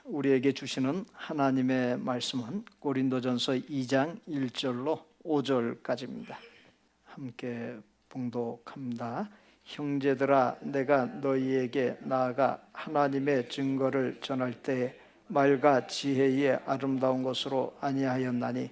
우리에게 주시는 하나님의 말씀은 고린도전서 2장 1절로 5절까지입니다. 함께 봉독합니다. 형제들아, 내가 너희에게 나아가 하나님의 증거를 전할 때에 말과 지혜의 아름다운 것으로 아니하였나니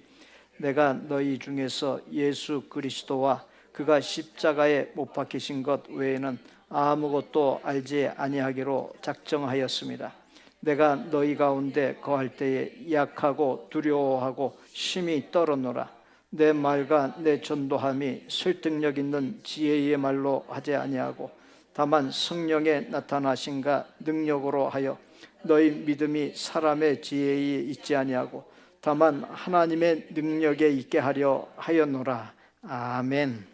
내가 너희 중에서 예수 그리스도와 그가 십자가에 못 박히신 것 외에는 아무것도 알지 아니하기로 작정하였습니다. 내가 너희 가운데 거할 때에 약하고 두려워하고 심히 떨었노라. 내 말과 내 전도함이 설득력 있는 지혜의 말로 하지 아니하고 다만 성령의 나타나신가 능력으로 하여 너희 믿음이 사람의 지혜에 있지 아니하고 다만 하나님의 능력에 있게 하려 하였노라. 아멘.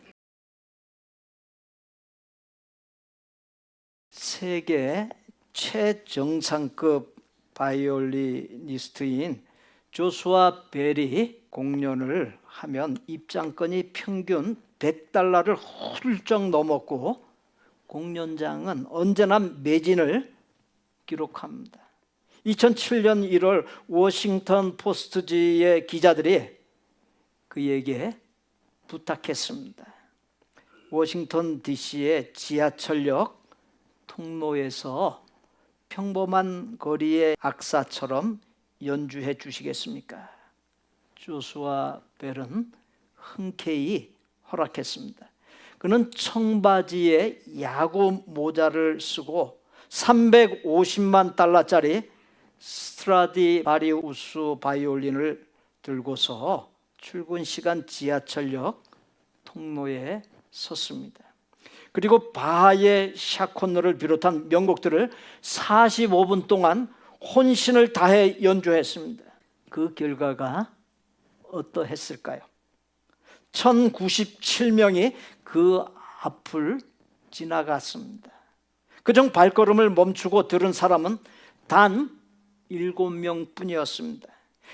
세계 최정상급 바이올리니스트인 조슈아 벨이 공연을 하면 입장권이 평균 $100를 훌쩍 넘었고 공연장은 언제나 매진을 기록합니다. 2007년 1월 워싱턴 포스트지의 기자들이 그에게 부탁했습니다. 워싱턴 DC의 지하철역 통로에서 평범한 거리의 악사처럼 연주해 주시겠습니까? 조슈아 벨은 흔쾌히 허락했습니다. 그는 청바지에 야구 모자를 쓰고 $350만 스트라디바리우스 바이올린을 들고서 출근 시간 지하철역 통로에 섰습니다. 그리고 바하의 샤콘너를 비롯한 명곡들을 45분 동안 혼신을 다해 연주했습니다. 그 결과가 어떠했을까요? 1097명이 그 앞을 지나갔습니다. 그중 발걸음을 멈추고 들은 사람은 단 7명 뿐이었습니다.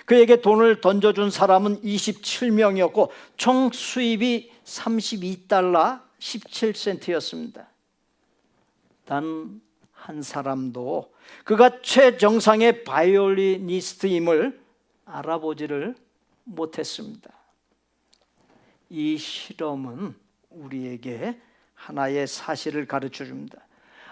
그에게 돈을 던져준 사람은 27명이었고 총 수입이 $32 17센트였습니다. 단 한 사람도 그가 최정상의 바이올리니스트임을 알아보지를 못했습니다. 이 실험은 우리에게 하나의 사실을 가르쳐 줍니다.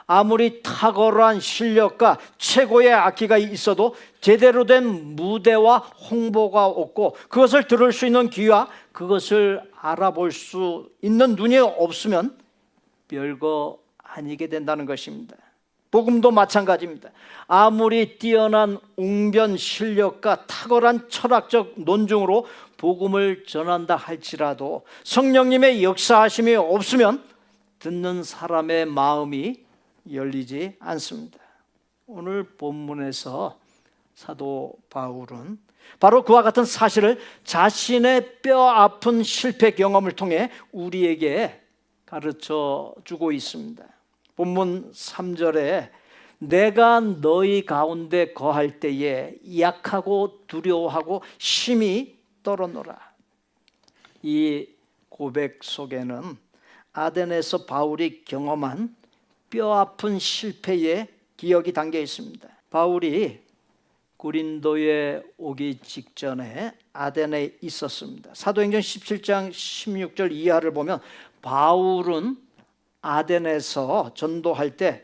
아무리 탁월한 실력과 최고의 악기가 있어도 제대로 된 무대와 홍보가 없고 그것을 들을 수 있는 귀와 그것을 알아볼 수 있는 눈이 없으면 별거 아니게 된다는 것입니다. 복음도 마찬가지입니다. 아무리 뛰어난 웅변 실력과 탁월한 철학적 논증으로 복음을 전한다 할지라도 성령님의 역사하심이 없으면 듣는 사람의 마음이 열리지 않습니다. 오늘 본문에서 사도 바울은 바로 그와 같은 사실을 자신의 뼈아픈 실패 경험을 통해 우리에게 가르쳐 주고 있습니다. 본문 3절에 내가 너희 가운데 거할 때에 약하고 두려워하고 심히 떨었노라. 이 고백 속에는 아덴에서 바울이 경험한 뼈아픈 실패의 기억이 담겨 있습니다. 바울이 고린도에 오기 직전에 아덴에 있었습니다. 사도행전 17장 16절 이하를 보면 바울은 아덴에서 전도할 때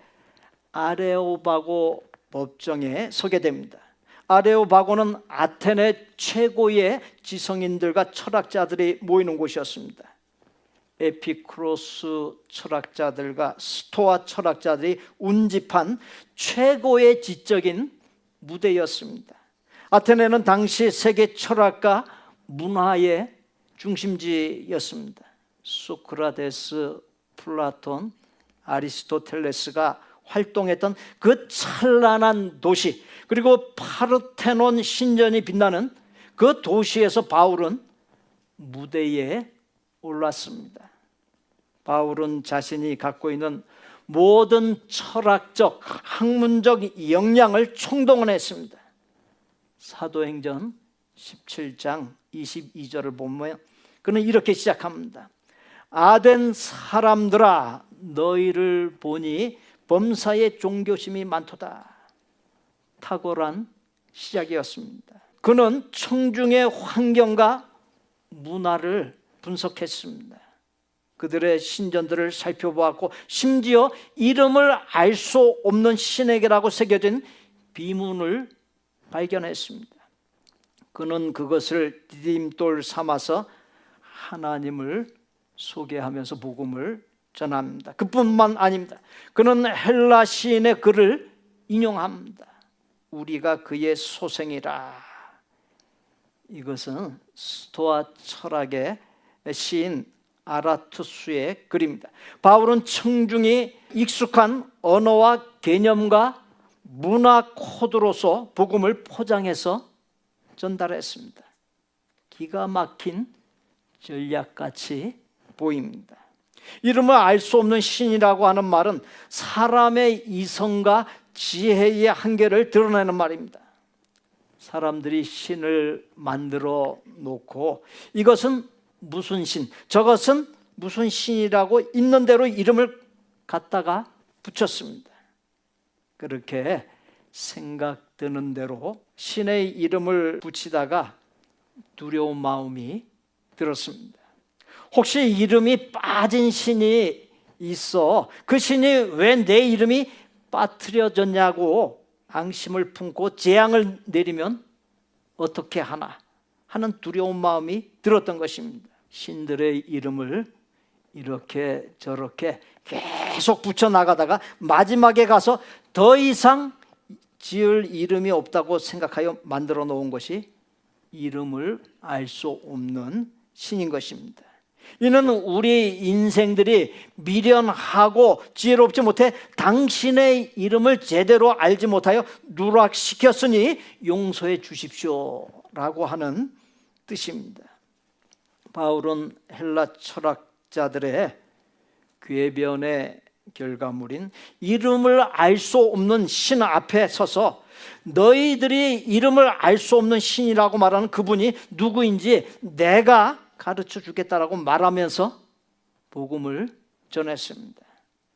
아레오바고 법정에 서게 됩니다. 아레오바고는 아테네 최고의 지성인들과 철학자들이 모이는 곳이었습니다. 에피쿠로스 철학자들과 스토아 철학자들이 운집한 최고의 지적인 무대였습니다. 아테네는 당시 세계 철학과 문화의 중심지였습니다. 소크라테스, 플라톤, 아리스토텔레스가 활동했던 그 찬란한 도시, 그리고 파르테논 신전이 빛나는 그 도시에서 바울은 무대에 올랐습니다. 바울은 자신이 갖고 있는 모든 철학적, 학문적 역량을 총동원했습니다. 사도행전 17장 22절을 보면 그는 이렇게 시작합니다. 아덴 사람들아, 너희를 보니 범사에 종교심이 많도다. 탁월한 시작이었습니다. 그는 청중의 환경과 문화를 분석했습니다. 그들의 신전들을 살펴보았고 심지어 이름을 알 수 없는 신에게라고 새겨진 비문을 발견했습니다. 그는 그것을 디딤돌 삼아서 하나님을 소개하면서 복음을 전합니다. 그뿐만 아닙니다. 그는 헬라 시인의 글을 인용합니다. 우리가 그의 소생이라. 이것은 스토아 철학의 시인 아라투스의 글입니다. 바울은 청중이 익숙한 언어와 개념과 문화 코드로서 복음을 포장해서 전달했습니다. 기가 막힌 전략같이 보입니다. 이름을 알 수 없는 신이라고 하는 말은 사람의 이성과 지혜의 한계를 드러내는 말입니다. 사람들이 신을 만들어 놓고 이것은 무슨 신, 저것은 무슨 신이라고 있는 대로 이름을 갖다가 붙였습니다. 그렇게 생각드는 대로 신의 이름을 붙이다가 두려운 마음이 들었습니다. 혹시 이름이 빠진 신이 있어 그 신이 왜 내 이름이 빠뜨려졌냐고 앙심을 품고 재앙을 내리면 어떻게 하나 하는 두려운 마음이 들었던 것입니다. 신들의 이름을 이렇게 저렇게 계속 붙여나가다가 마지막에 가서 더 이상 지을 이름이 없다고 생각하여 만들어 놓은 것이 이름을 알 수 없는 신인 것입니다. 이는 우리 인생들이 미련하고 지혜롭지 못해 당신의 이름을 제대로 알지 못하여 누락시켰으니 용서해 주십시오 라고 하는 뜻입니다. 바울은 헬라 철학자들의 궤변의 결과물인 이름을 알 수 없는 신 앞에 서서 너희들이 이름을 알 수 없는 신이라고 말하는 그분이 누구인지 내가 가르쳐 주겠다라고 말하면서 복음을 전했습니다.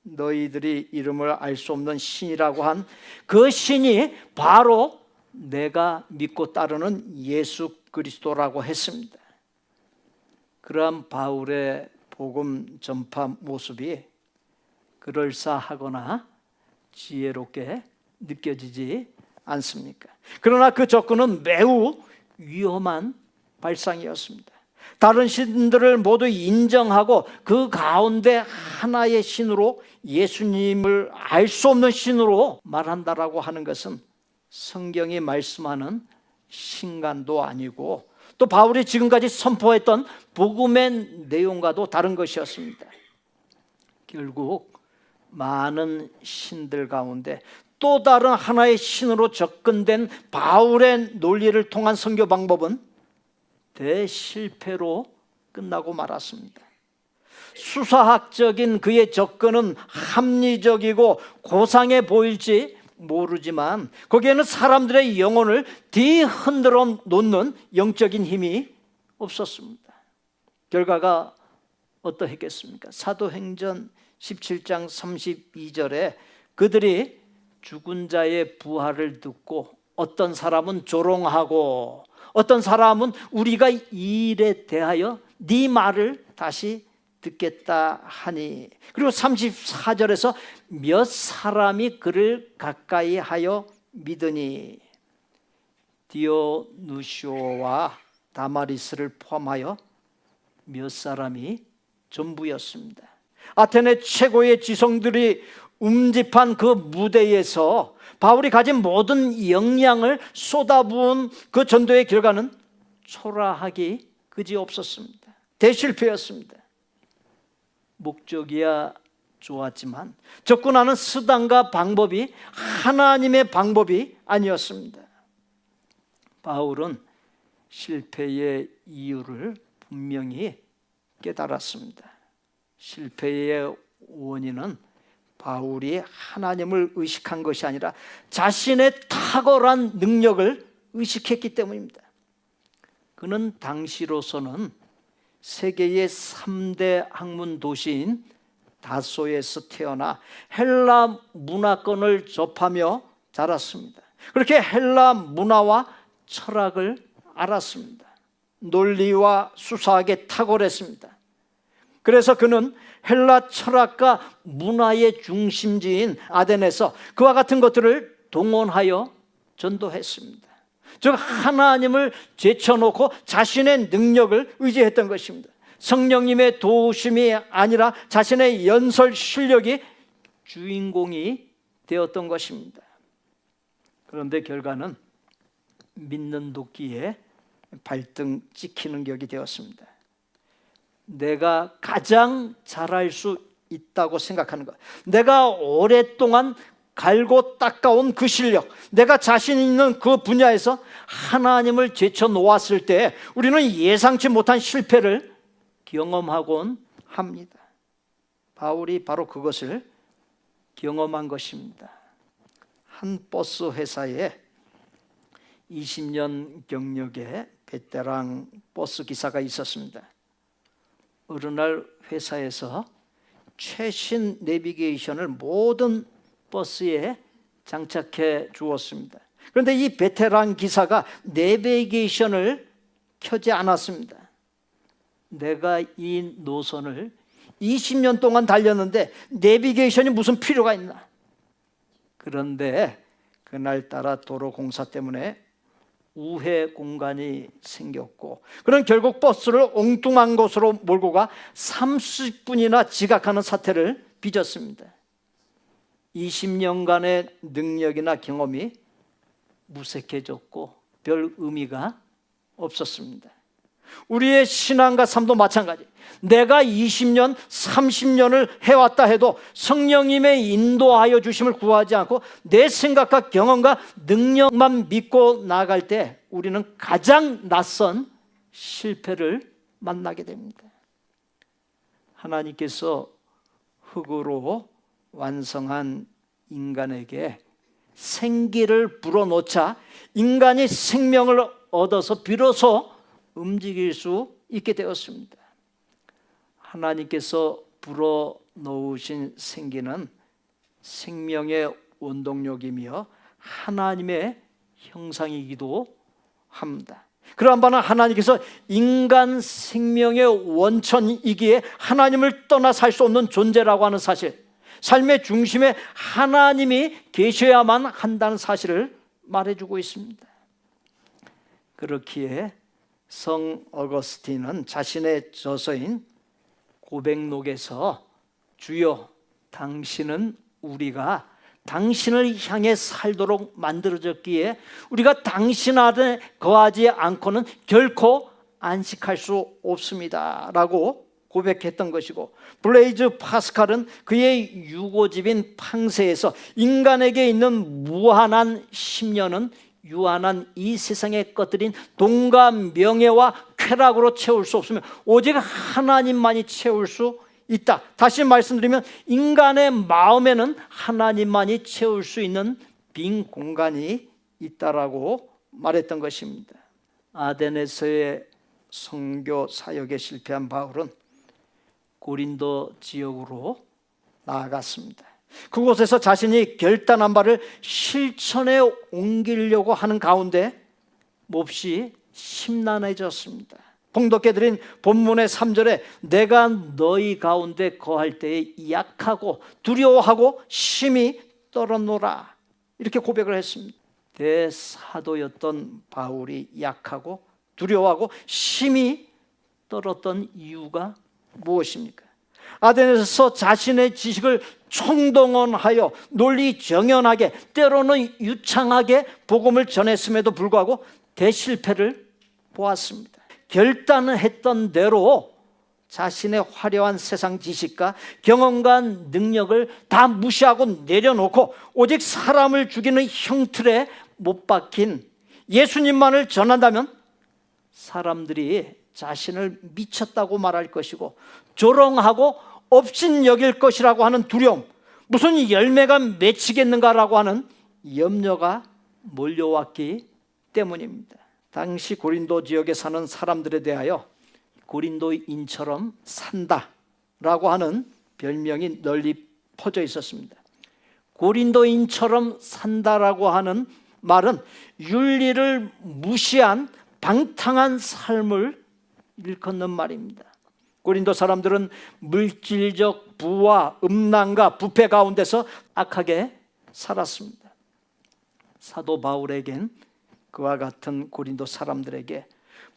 너희들이 이름을 알 수 없는 신이라고 한 그 신이 바로 내가 믿고 따르는 예수 그리스도라고 했습니다. 그러한 바울의 복음 전파 모습이 그럴싸하거나 지혜롭게 느껴지지 않습니까? 그러나 그 접근은 매우 위험한 발상이었습니다. 다른 신들을 모두 인정하고 그 가운데 하나의 신으로 예수님을 알 수 없는 신으로 말한다라고 하는 것은 성경이 말씀하는 신간도 아니고 또 바울이 지금까지 선포했던 복음의 내용과도 다른 것이었습니다. 결국 많은 신들 가운데 또 다른 하나의 신으로 접근된 바울의 논리를 통한 선교 방법은 대실패로 끝나고 말았습니다. 수사학적인 그의 접근은 합리적이고 고상해 보일지 모르지만 거기에는 사람들의 영혼을 뒤흔들어 놓는 영적인 힘이 없었습니다. 결과가 어떠했겠습니까? 사도행전 17장 32절에 그들이 죽은 자의 부활을 듣고 어떤 사람은 조롱하고 어떤 사람은 우리가 이 일에 대하여 네 말을 다시 듣겠다 하니, 그리고 34절에서 몇 사람이 그를 가까이 하여 믿으니 디오누시오와 다마리스를 포함하여 몇 사람이 전부였습니다. 아테네 최고의 지성들이 움집한 그 무대에서 바울이 가진 모든 역량을 쏟아부은 그 전도의 결과는 초라하기 그지없었습니다. 대실패였습니다. 목적이야 좋았지만 접근하는 수단과 방법이 하나님의 방법이 아니었습니다. 바울은 실패의 이유를 분명히 깨달았습니다. 실패의 원인은 바울이 하나님을 의식한 것이 아니라 자신의 탁월한 능력을 의식했기 때문입니다. 그는 당시로서는 세계의 3대 학문 도시인 다소에서 태어나 헬라 문화권을 접하며 자랐습니다. 그렇게 헬라 문화와 철학을 알았습니다. 논리와 수사학에 탁월했습니다. 그래서 그는 헬라 철학과 문화의 중심지인 아덴에서 그와 같은 것들을 동원하여 전도했습니다. 즉 하나님을 제쳐놓고 자신의 능력을 의지했던 것입니다. 성령님의 도우심이 아니라 자신의 연설 실력이 주인공이 되었던 것입니다. 그런데 결과는 믿는 도끼에 발등 찍히는 격이 되었습니다. 내가 가장 잘할 수 있다고 생각하는 것, 내가 오랫동안 갈고 닦아온 그 실력, 내가 자신 있는 그 분야에서 하나님을 제쳐놓았을 때 우리는 예상치 못한 실패를 경험하곤 합니다. 바울이 바로 그것을 경험한 것입니다. 한 버스 회사에 20년 경력의 베테랑 버스 기사가 있었습니다. 어느 날 회사에서 최신 내비게이션을 모든 버스에 장착해 주었습니다. 그런데 이 베테랑 기사가 내비게이션을 켜지 않았습니다. 내가 이 노선을 20년 동안 달렸는데 내비게이션이 무슨 필요가 있나? 그런데 그날따라 도로 공사 때문에 우회 공간이 생겼고, 그는 결국 버스를 엉뚱한 곳으로 몰고 가 30분이나 지각하는 사태를 빚었습니다. 20년간의 능력이나 경험이 무색해졌고 별 의미가 없었습니다. 우리의 신앙과 삶도 마찬가지. 내가 20년, 30년을 해왔다 해도 성령님의 인도하여 주심을 구하지 않고 내 생각과 경험과 능력만 믿고 나아갈 때 우리는 가장 낯선 실패를 만나게 됩니다. 하나님께서 흙으로 완성한 인간에게 생기를 불어넣자 인간이 생명을 얻어서 비로소 움직일 수 있게 되었습니다. 하나님께서 불어넣으신 생기는 생명의 원동력이며 하나님의 형상이기도 합니다. 그러한 바는 하나님께서 인간 생명의 원천이기에 하나님을 떠나 살 수 없는 존재라고 하는 사실, 삶의 중심에 하나님이 계셔야만 한다는 사실을 말해주고 있습니다. 그렇기에 성 어거스틴은 자신의 저서인 고백록에서 주여 당신은 우리가 당신을 향해 살도록 만들어졌기에 우리가 당신 안에 거하지 않고는 결코 안식할 수 없습니다 라고 고백했던 것이고, 블레이즈 파스칼은 그의 유고집인 팡세에서 인간에게 있는 무한한 심려는 유한한 이 세상의 것들인 돈과 명예와 쾌락으로 채울 수 없으며 오직 하나님만이 채울 수 있다. 다시 말씀드리면 인간의 마음에는 하나님만이 채울 수 있는 빈 공간이 있다라고 말했던 것입니다. 아덴에서의 선교 사역에 실패한 바울은 고린도 지역으로 나아갔습니다. 그곳에서 자신이 결단한 바를 실천에 옮기려고 하는 가운데 몹시 심란해졌습니다. 봉독해 드린 본문의 3절에 내가 너희 가운데 거할 때에 약하고 두려워하고 심히 떨었노라 이렇게 고백을 했습니다. 대사도였던 바울이 약하고 두려워하고 심히 떨었던 이유가 무엇입니까? 아덴에서 자신의 지식을 총동원하여 논리 정연하게 때로는 유창하게 복음을 전했음에도 불구하고 대실패를 보았습니다. 결단을 했던 대로 자신의 화려한 세상 지식과 경험과 능력을 다 무시하고 내려놓고 오직 사람을 죽이는 형틀에 못 박힌 예수님만을 전한다면 사람들이 자신을 미쳤다고 말할 것이고 조롱하고 업신여길 것이라고 하는 두려움, 무슨 열매가 맺히겠는가라고 하는 염려가 몰려왔기 때문입니다. 당시 고린도 지역에 사는 사람들에 대하여 고린도인처럼 산다라고 하는 별명이 널리 퍼져 있었습니다. 고린도인처럼 산다라고 하는 말은 윤리를 무시한 방탕한 삶을 일컫는 말입니다. 고린도 사람들은 물질적 부와 음란과 부패 가운데서 악하게 살았습니다. 사도 바울에겐 그와 같은 고린도 사람들에게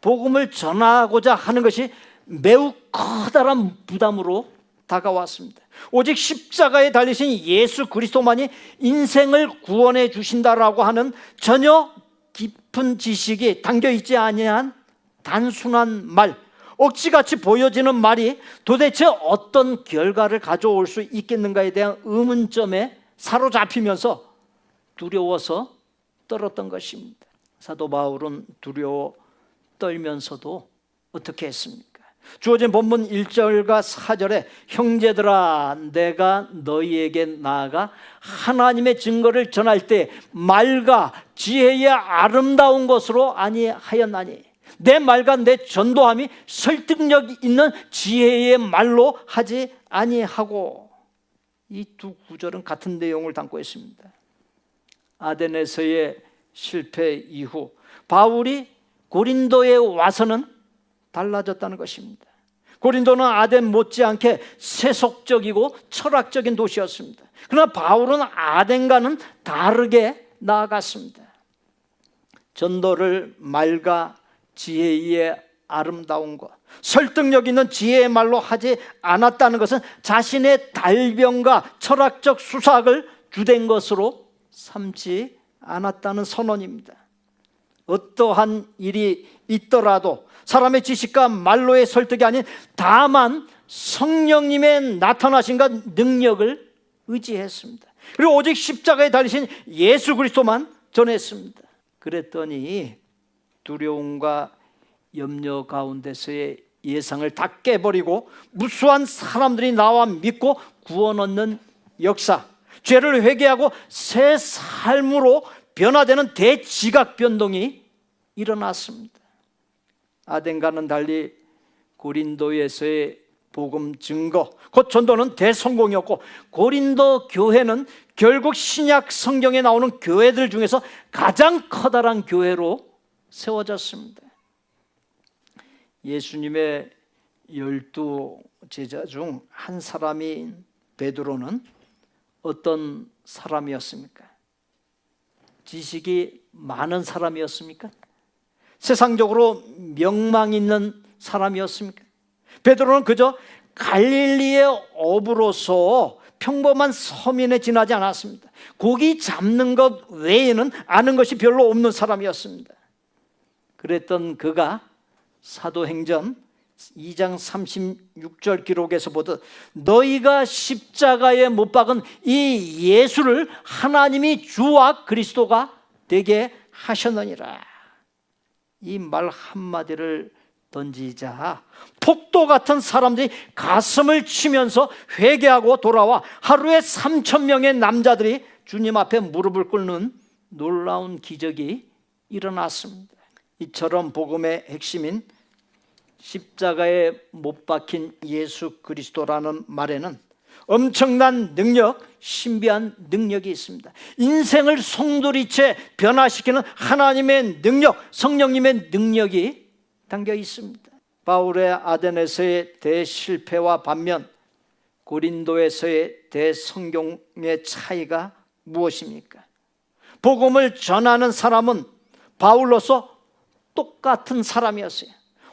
복음을 전하고자 하는 것이 매우 커다란 부담으로 다가왔습니다. 오직 십자가에 달리신 예수 그리스도만이 인생을 구원해 주신다라고 하는 전혀 깊은 지식이 담겨 있지 아니한 단순한 말, 억지같이 보여지는 말이 도대체 어떤 결과를 가져올 수 있겠는가에 대한 의문점에 사로잡히면서 두려워서 떨었던 것입니다. 사도 바울은 두려워 떨면서도 어떻게 했습니까? 주어진 본문 1절과 4절에 형제들아 내가 너희에게 나아가 하나님의 증거를 전할 때 말과 지혜의 아름다운 것으로 아니하였나니 내 말과 내 전도함이 설득력 있는 지혜의 말로 하지 아니하고. 이 두 구절은 같은 내용을 담고 있습니다. 아덴에서의 실패 이후 바울이 고린도에 와서는 달라졌다는 것입니다. 고린도는 아덴 못지않게 세속적이고 철학적인 도시였습니다. 그러나 바울은 아덴과는 다르게 나아갔습니다. 전도를 말과 지혜의 아름다운 것, 설득력 있는 지혜의 말로 하지 않았다는 것은 자신의 달변과 철학적 수사학을 주된 것으로 삼지 않았다는 선언입니다. 어떠한 일이 있더라도 사람의 지식과 말로의 설득이 아닌 다만 성령님의 나타나심과 능력을 의지했습니다. 그리고 오직 십자가에 달리신 예수 그리스도만 전했습니다. 그랬더니 두려움과 염려 가운데서의 예상을 다 깨버리고 무수한 사람들이 나와 믿고 구원 얻는 역사, 죄를 회개하고 새 삶으로 변화되는 대지각 변동이 일어났습니다. 아덴과는 달리 고린도에서의 복음 증거, 곧 전도는 대성공이었고 고린도 교회는 결국 신약 성경에 나오는 교회들 중에서 가장 커다란 교회로 세워졌습니다. 예수님의 12 제자 중 한 사람인 베드로는 어떤 사람이었습니까? 지식이 많은 사람이었습니까? 세상적으로 명망 있는 사람이었습니까? 베드로는 그저 갈릴리의 어부로서 평범한 서민에 지나지 않았습니다. 고기 잡는 것 외에는 아는 것이 별로 없는 사람이었습니다. 그랬던 그가 사도행전 2장 36절 기록에서 보듯 너희가 십자가에 못 박은 이 예수를 하나님이 주와 그리스도가 되게 하셨느니라. 이 말 한마디를 던지자 폭도 같은 사람들이 가슴을 치면서 회개하고 돌아와 하루에 3,000명의 남자들이 주님 앞에 무릎을 꿇는 놀라운 기적이 일어났습니다. 이처럼 복음의 핵심인 십자가에 못 박힌 예수 그리스도라는 말에는 엄청난 능력, 신비한 능력이 있습니다. 인생을 송두리째 변화시키는 하나님의 능력, 성령님의 능력이 담겨 있습니다. 바울의 아덴에서의 대실패와 반면 고린도에서의 대성공의 차이가 무엇입니까? 복음을 전하는 사람은 바울로서 똑같은 사람이었어요.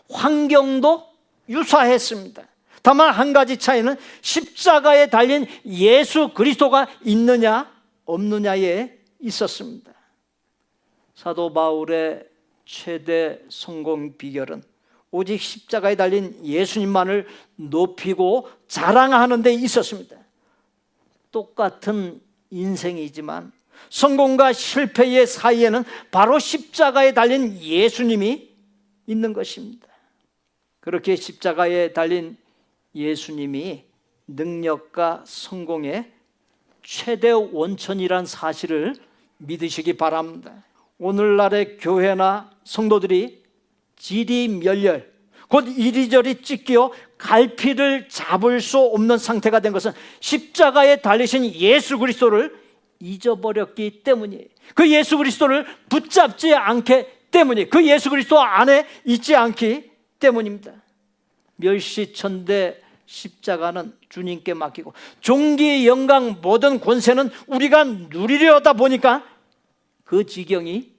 환경도 유사했습니다. 다만 한 가지 차이는 십자가에 달린 예수 그리스도가 있느냐 없느냐에 있었습니다. 사도 바울의 최대 성공 비결은 오직 십자가에 달린 예수님만을 높이고 자랑하는 데 있었습니다. 똑같은 인생이지만 성공과 실패의 사이에는 바로 십자가에 달린 예수님이 있는 것입니다. 그렇게 십자가에 달린 예수님이 능력과 성공의 최대 원천이란 사실을 믿으시기 바랍니다. 오늘날의 교회나 성도들이 지리멸렬, 곧 이리저리 찢겨 갈피를 잡을 수 없는 상태가 된 것은 십자가에 달리신 예수 그리스도를 잊어버렸기 때문이에요. 그 예수 그리스도를 붙잡지 않기 때문이에요. 그 예수 그리스도 안에 있지 않기 때문입니다. 멸시천대 십자가는 주님께 맡기고 존귀, 영광, 모든 권세는 우리가 누리려다 보니까 그 지경이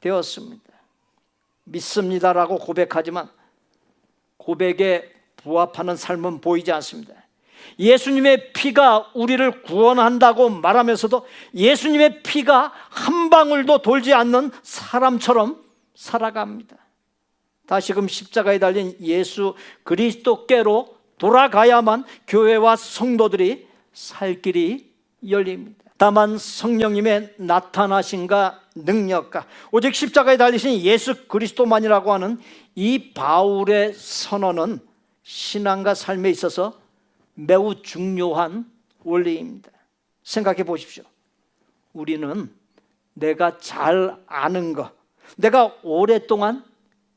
되었습니다. 믿습니다라고 고백하지만 고백에 부합하는 삶은 보이지 않습니다. 예수님의 피가 우리를 구원한다고 말하면서도 예수님의 피가 한 방울도 돌지 않는 사람처럼 살아갑니다. 다시금 십자가에 달린 예수 그리스도께로 돌아가야만 교회와 성도들이 살 길이 열립니다. 다만 성령님의 나타나심과 능력과 오직 십자가에 달리신 예수 그리스도만이라고 하는 이 바울의 선언은 신앙과 삶에 있어서 매우 중요한 원리입니다. 생각해 보십시오. 우리는 내가 잘 아는 것, 내가 오랫동안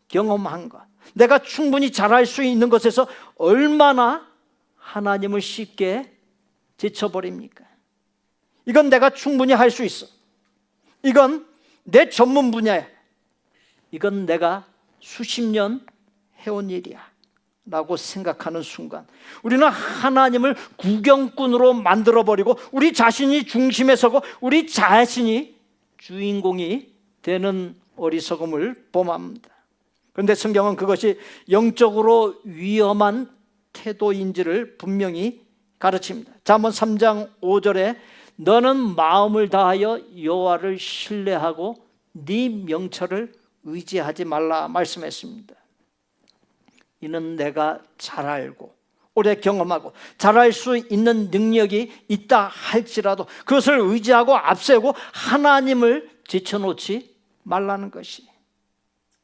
경험한 것, 내가 충분히 잘할 수 있는 것에서 얼마나 하나님을 쉽게 제쳐버립니까? 이건 내가 충분히 할 수 있어. 이건 내 전문 분야야. 이건 내가 수십 년 해온 일이야 라고 생각하는 순간 우리는 하나님을 구경꾼으로 만들어버리고 우리 자신이 중심에 서고 우리 자신이 주인공이 되는 어리석음을 범합니다. 그런데 성경은 그것이 영적으로 위험한 태도인지를 분명히 가르칩니다. 잠언 3장 5절에 너는 마음을 다하여 여호와를 신뢰하고 네 명철을 의지하지 말라 말씀했습니다. 이는 내가 잘 알고 오래 경험하고 잘할 수 있는 능력이 있다 할지라도 그것을 의지하고 앞세우고 하나님을 제쳐놓지 말라는 것이,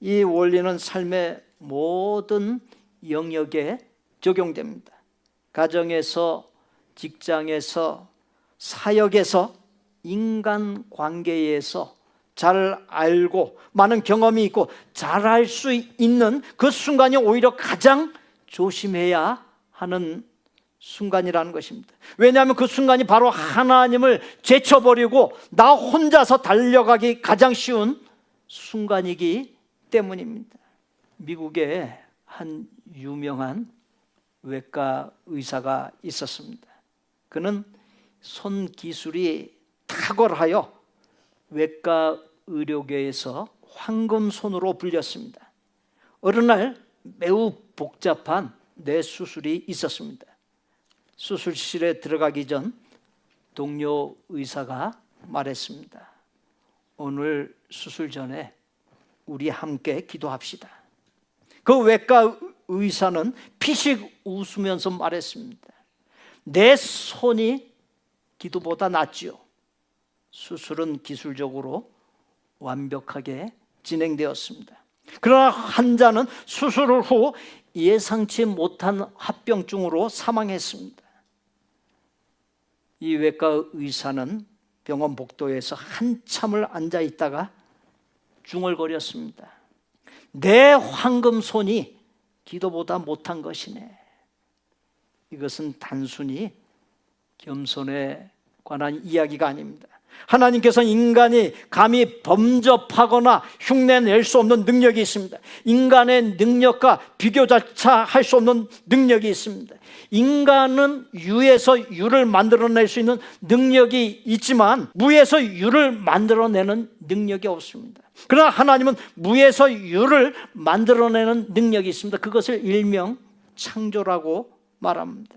이 원리는 삶의 모든 영역에 적용됩니다. 가정에서, 직장에서, 사역에서, 인간관계에서 잘 알고 많은 경험이 있고 잘할 수 있는 그 순간이 오히려 가장 조심해야 하는 순간이라는 것입니다. 왜냐하면 그 순간이 바로 하나님을 제쳐버리고 나 혼자서 달려가기 가장 쉬운 순간이기 때문입니다. 미국에 한 유명한 외과 의사가 있었습니다. 그는 손 기술이 탁월하여 외과 의료계에서 황금손으로 불렸습니다. 어느 날 매우 복잡한 뇌 수술이 있었습니다. 수술실에 들어가기 전 동료 의사가 말했습니다. 오늘 수술 전에 우리 함께 기도합시다. 그 외과 의사는 피식 웃으면서 말했습니다. 내 손이 기도보다 낫지요. 수술은 기술적으로 완벽하게 진행되었습니다. 그러나 환자는 수술 후 예상치 못한 합병증으로 사망했습니다. 이 외과 의사는 병원 복도에서 한참을 앉아 있다가 중얼거렸습니다. 내 황금손이 기도보다 못한 것이네. 이것은 단순히 겸손에 관한 이야기가 아닙니다. 하나님께서는 인간이 감히 범접하거나 흉내낼 수 없는 능력이 있습니다. 인간의 능력과 비교조차 할 수 없는 능력이 있습니다. 인간은 유에서 유를 만들어낼 수 있는 능력이 있지만 무에서 유를 만들어내는 능력이 없습니다. 그러나 하나님은 무에서 유를 만들어내는 능력이 있습니다. 그것을 일명 창조라고 말합니다.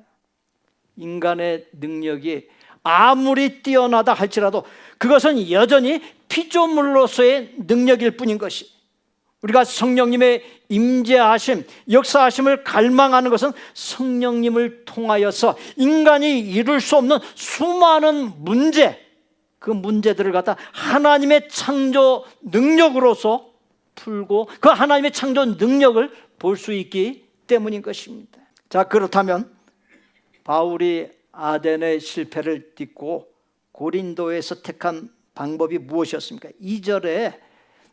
인간의 능력이 아무리 뛰어나다 할지라도 그것은 여전히 피조물로서의 능력일 뿐인 것이, 우리가 성령님의 임재하심, 역사하심을 갈망하는 것은 성령님을 통하여서 인간이 이룰 수 없는 수많은 문제, 그 문제들을 갖다 하나님의 창조 능력으로서 풀고 그 하나님의 창조 능력을 볼 수 있기 때문인 것입니다. 자, 그렇다면 바울이 아덴의 실패를 딛고 고린도에서 택한 방법이 무엇이었습니까? 2절에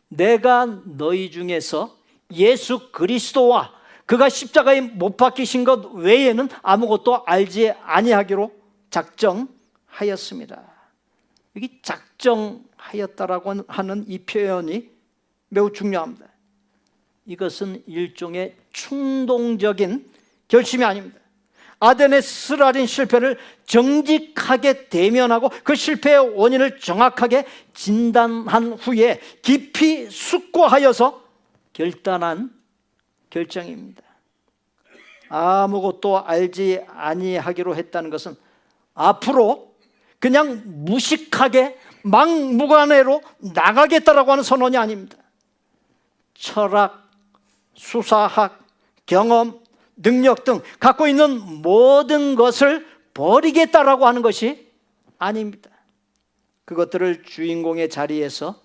내가 너희 중에서 예수 그리스도와 그가 십자가에 못 박히신 것 외에는 아무것도 알지 아니하기로 작정하였습니다. 여기 작정하였다라고 하는 이 표현이 매우 중요합니다. 이것은 일종의 충동적인 결심이 아닙니다. 아덴의 쓰라린 실패를 정직하게 대면하고 그 실패의 원인을 정확하게 진단한 후에 깊이 숙고하여서 결단한 결정입니다. 아무것도 알지 아니하기로 했다는 것은 앞으로 그냥 무식하게 막무가내로 나가겠다라고 하는 선언이 아닙니다. 철학, 수사학, 경험, 능력 등 갖고 있는 모든 것을 버리겠다라고 하는 것이 아닙니다. 그것들을 주인공의 자리에서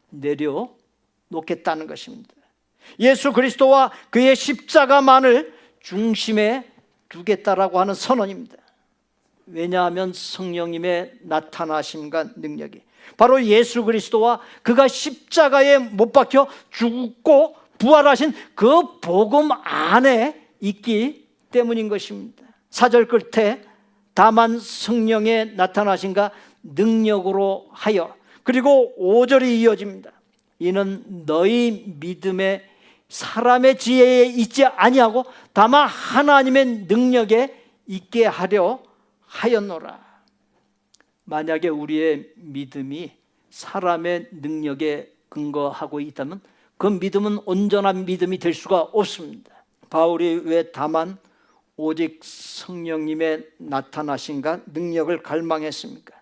내려놓겠다는 것입니다. 예수 그리스도와 그의 십자가만을 중심에 두겠다라고 하는 선언입니다. 왜냐하면 성령님의 나타나심과 능력이 바로 예수 그리스도와 그가 십자가에 못 박혀 죽고 부활하신 그 복음 안에 있기 때문인 것입니다. 4절 끝에 다만 성령의 나타나심과 능력으로 하여, 그리고 5절이 이어집니다. 이는 너희 믿음에 사람의 지혜에 있지 아니하고 다만 하나님의 능력에 있게 하려 하였노라. 만약에 우리의 믿음이 사람의 능력에 근거하고 있다면 그 믿음은 온전한 믿음이 될 수가 없습니다. 바울이 왜 다만 오직 성령님의 나타나심과 능력을 갈망했습니까?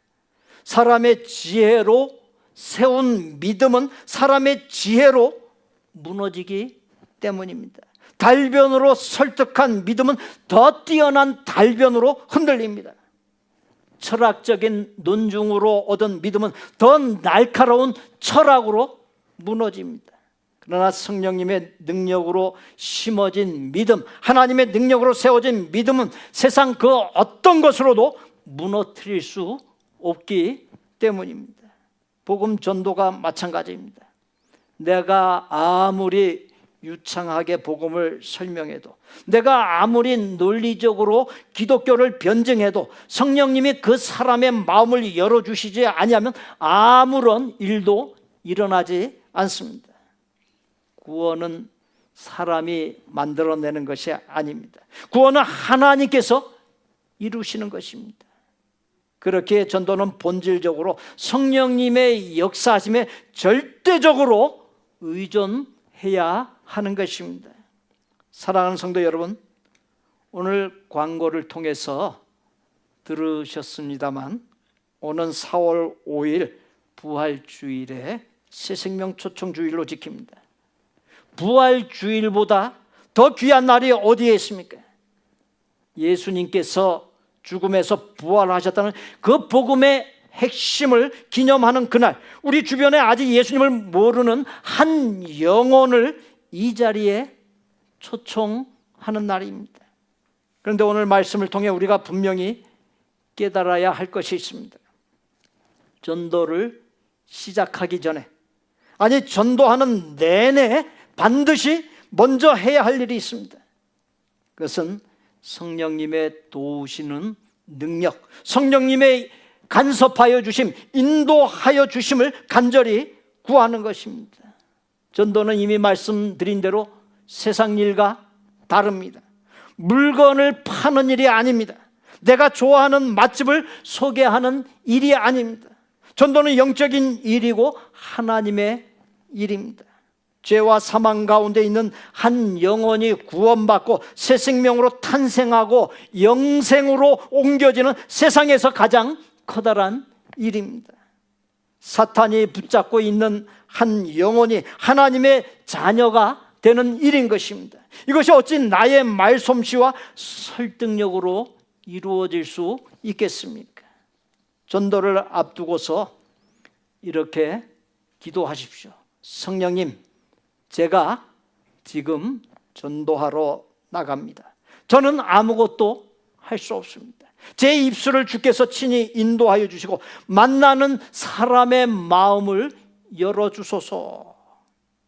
사람의 지혜로 세운 믿음은 사람의 지혜로 무너지기 때문입니다. 달변으로 설득한 믿음은 더 뛰어난 달변으로 흔들립니다. 철학적인 논중으로 얻은 믿음은 더 날카로운 철학으로 무너집니다. 그러나 성령님의 능력으로 심어진 믿음, 하나님의 능력으로 세워진 믿음은 세상 그 어떤 것으로도 무너뜨릴 수 없기 때문입니다. 복음 전도가 마찬가지입니다. 내가 아무리 유창하게 복음을 설명해도, 내가 아무리 논리적으로 기독교를 변증해도 성령님이 그 사람의 마음을 열어주시지 아니하면 아무런 일도 일어나지 않습니다. 구원은 사람이 만들어내는 것이 아닙니다. 구원은 하나님께서 이루시는 것입니다. 그렇게 전도는 본질적으로 성령님의 역사하심에 절대적으로 의존해야 하는 것입니다. 사랑하는 성도 여러분, 오늘 광고를 통해서 들으셨습니다만 오는 4월 5일 부활주일에 새생명 초청주일로 지킵니다. 부활주일보다 더 귀한 날이 어디에 있습니까? 예수님께서 죽음에서 부활하셨다는 그 복음의 핵심을 기념하는 그날, 우리 주변에 아직 예수님을 모르는 한 영혼을 이 자리에 초청하는 날입니다. 그런데 오늘 말씀을 통해 우리가 분명히 깨달아야 할 것이 있습니다. 전도를 시작하기 전에, 아니 전도하는 내내 반드시 먼저 해야 할 일이 있습니다. 그것은 성령님의 도우시는 능력, 성령님의 간섭하여 주심, 인도하여 주심을 간절히 구하는 것입니다. 전도는 이미 말씀드린 대로 세상 일과 다릅니다. 물건을 파는 일이 아닙니다. 내가 좋아하는 맛집을 소개하는 일이 아닙니다. 전도는 영적인 일이고 하나님의 일입니다. 죄와 사망 가운데 있는 한 영혼이 구원받고 새 생명으로 탄생하고 영생으로 옮겨지는 세상에서 가장 커다란 일입니다. 사탄이 붙잡고 있는 한 영혼이 하나님의 자녀가 되는 일인 것입니다. 이것이 어찌 나의 말솜씨와 설득력으로 이루어질 수 있겠습니까? 전도를 앞두고서 이렇게 기도하십시오. 성령님, 제가 지금 전도하러 나갑니다. 저는 아무것도 할 수 없습니다. 제 입술을 주께서 친히 인도하여 주시고 만나는 사람의 마음을 열어주소서.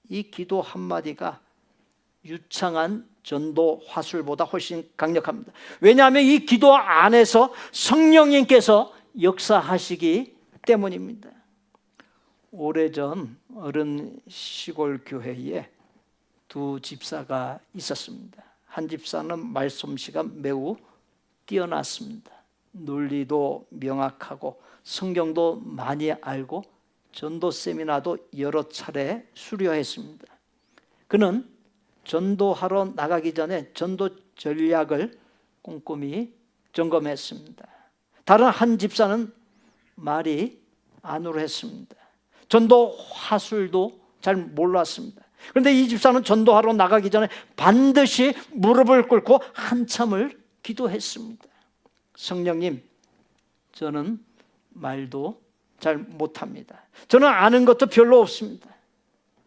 이 기도 한마디가 유창한 전도 화술보다 훨씬 강력합니다. 왜냐하면 이 기도 안에서 성령님께서 역사하시기 때문입니다. 오래전 어른 시골 교회에 두 집사가 있었습니다. 한 집사는 말솜씨가 매우 뛰어났습니다. 논리도 명확하고 성경도 많이 알고 전도 세미나도 여러 차례 수료했습니다. 그는 전도하러 나가기 전에 전도 전략을 꼼꼼히 점검했습니다. 다른 한 집사는 말이 안우했습니다. 전도 화술도 잘 몰랐습니다. 그런데 이 집사는 전도하러 나가기 전에 반드시 무릎을 꿇고 한참을 기도했습니다. 성령님, 저는 말도 잘 못합니다. 저는 아는 것도 별로 없습니다.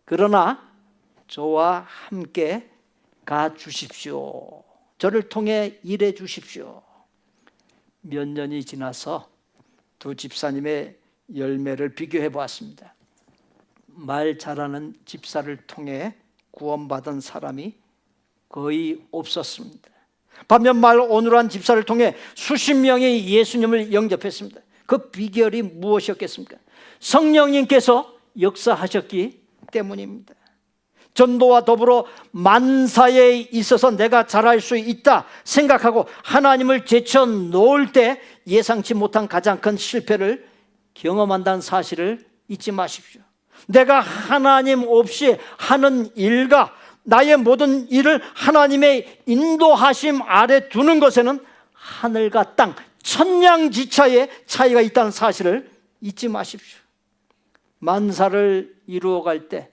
그러나 저와 함께 가 주십시오. 저를 통해 일해 주십시오. 몇 년이 지나서 두 집사님의 열매를 비교해 보았습니다. 말 잘하는 집사를 통해 구원받은 사람이 거의 없었습니다. 반면 말 온유한 집사를 통해 수십 명이 예수님을 영접했습니다. 그 비결이 무엇이었겠습니까? 성령님께서 역사하셨기 때문입니다. 전도와 더불어 만사에 있어서 내가 잘할 수 있다 생각하고 하나님을 제쳐놓을 때 예상치 못한 가장 큰 실패를 경험한다는 사실을 잊지 마십시오. 내가 하나님 없이 하는 일과 나의 모든 일을 하나님의 인도하심 아래 두는 것에는 하늘과 땅, 천냥지차의 차이가 있다는 사실을 잊지 마십시오. 만사를 이루어갈 때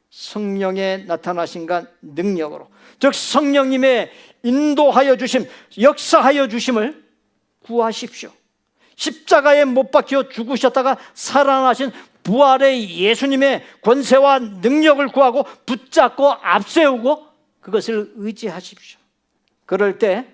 성령의 나타나신가 능력으로, 즉 성령님의 인도하여 주심, 역사하여 주심을 구하십시오. 십자가에 못 박혀 죽으셨다가 살아나신 부활의 예수님의 권세와 능력을 구하고 붙잡고 앞세우고 그것을 의지하십시오. 그럴 때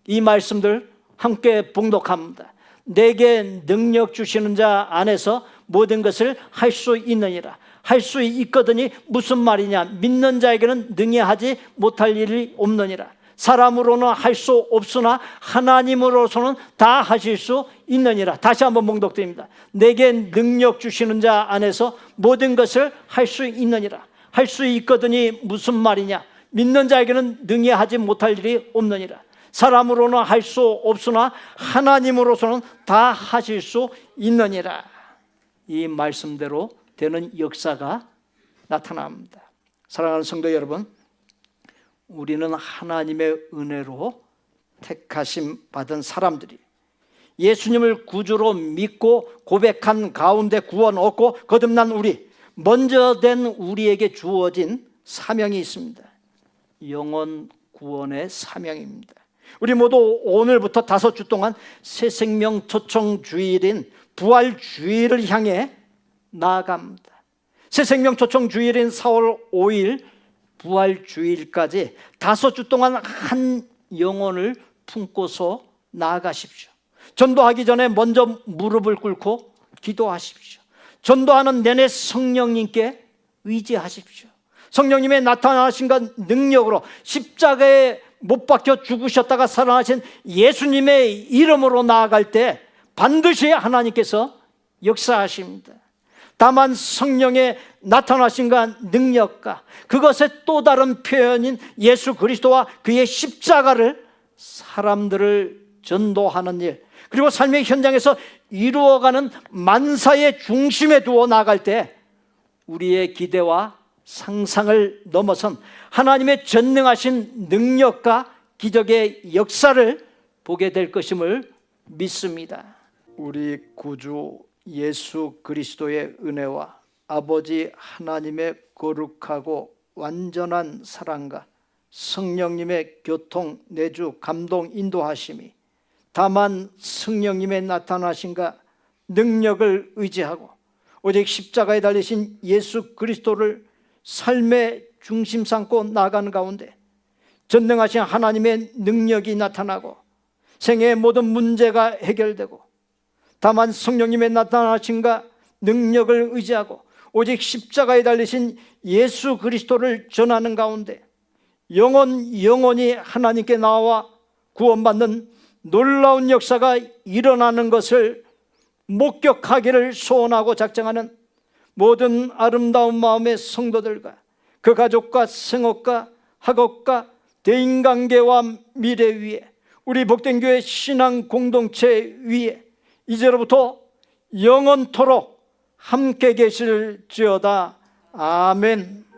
이 말씀들 함께 봉독합니다. 내게 능력 주시는 자 안에서 모든 것을 할 수 있느니라. 할 수 있거든이 무슨 말이냐? 믿는 자에게는 능히 하지 못할 일이 없느니라. 사람으로는 할 수 없으나 하나님으로서는 다 하실 수 있느니라. 다시 한번 봉독드립니다. 내게 능력 주시는 자 안에서 모든 것을 할 수 있느니라. 할 수 있거든이 무슨 말이냐? 믿는 자에게는 능히 하지 못할 일이 없느니라. 사람으로는 할 수 없으나 하나님으로서는 다 하실 수 있느니라. 이 말씀대로 되는 역사가 나타납니다. 사랑하는 성도 여러분, 우리는 하나님의 은혜로 택하심 받은 사람들이 예수님을 구주로 믿고 고백한 가운데 구원 얻고 거듭난 우리, 먼저 된 우리에게 주어진 사명이 있습니다. 영혼 구원의 사명입니다. 우리 모두 오늘부터 5주 동안 새생명 초청 주일인 부활 주일을 향해 나아갑니다. 새생명 초청 주일인 4월 5일 부활 주일까지 5주 동안 한 영혼을 품고서 나아가십시오. 전도하기 전에 먼저 무릎을 꿇고 기도하십시오. 전도하는 내내 성령님께 의지하십시오. 성령님의 나타나신가 능력으로 십자가에 못 박혀 죽으셨다가 살아나신 예수님의 이름으로 나아갈 때 반드시 하나님께서 역사하십니다. 다만 성령의 나타나신가 능력과 그것의 또 다른 표현인 예수 그리스도와 그의 십자가를 사람들을 전도하는 일, 그리고 삶의 현장에서 이루어가는 만사의 중심에 두어 나아갈 때 우리의 기대와 상상을 넘어선 하나님의 전능하신 능력과 기적의 역사를 보게 될 것임을 믿습니다. 우리 구주 예수 그리스도의 은혜와 아버지 하나님의 거룩하고 완전한 사랑과 성령님의 교통, 내주, 감동, 인도하심이, 다만 성령님의 나타나심과 능력을 의지하고 오직 십자가에 달리신 예수 그리스도를 삶의 중심 삼고 나아가는 가운데 전능하신 하나님의 능력이 나타나고 생애의 모든 문제가 해결되고, 다만 성령님의 나타나심과 능력을 의지하고 오직 십자가에 달리신 예수 그리스도를 전하는 가운데 영원히 하나님께 나와 구원받는 놀라운 역사가 일어나는 것을 목격하기를 소원하고 작정하는 모든 아름다운 마음의 성도들과 그 가족과 생업과 학업과 대인관계와 미래 위에 우리 복된 교회 신앙 공동체 위에 이제로부터 영원토록 함께 계실지어다. 아멘.